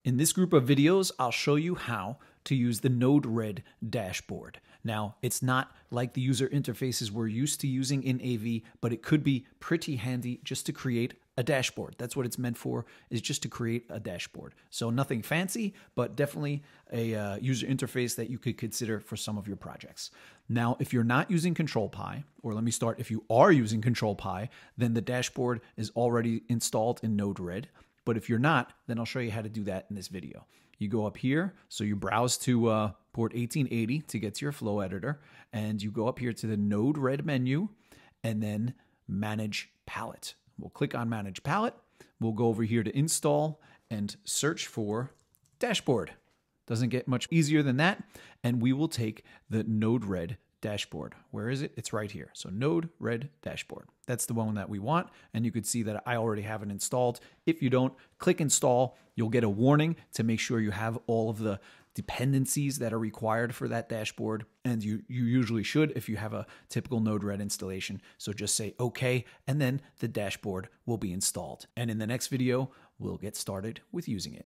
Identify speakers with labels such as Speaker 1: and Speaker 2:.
Speaker 1: In this group of videos, I'll show you how to use the NodeRED dashboard. Now, it's not like the user interfaces we're used to using in AV, but it could be pretty handy just to create a dashboard. That's what it's meant for, is just to create a dashboard. So nothing fancy, but definitely a user interface that you could consider for some of your projects. Now, if you're not using Control Pi, or let me start, if you are using Control Pi, then the dashboard is already installed in NodeRED. But if you're not, then I'll show you how to do that in this video. You go up here, so you browse to port 1880 to get to your flow editor, and you go up here to the NodeRED menu, and then Manage Palette. We'll click on Manage Palette. We'll go over here to Install and search for Dashboard. Doesn't get much easier than that, and we will take the NodeRED dashboard. Where is it? It's right here. So NodeRED dashboard. That's the one that we want. And you could see that I already have it installed. If you don't, click install. You'll get a warning to make sure you have all of the dependencies that are required for that dashboard. And you usually should if you have a typical NodeRED installation. So just say okay, and then the dashboard will be installed. And in the next video, we'll get started with using it.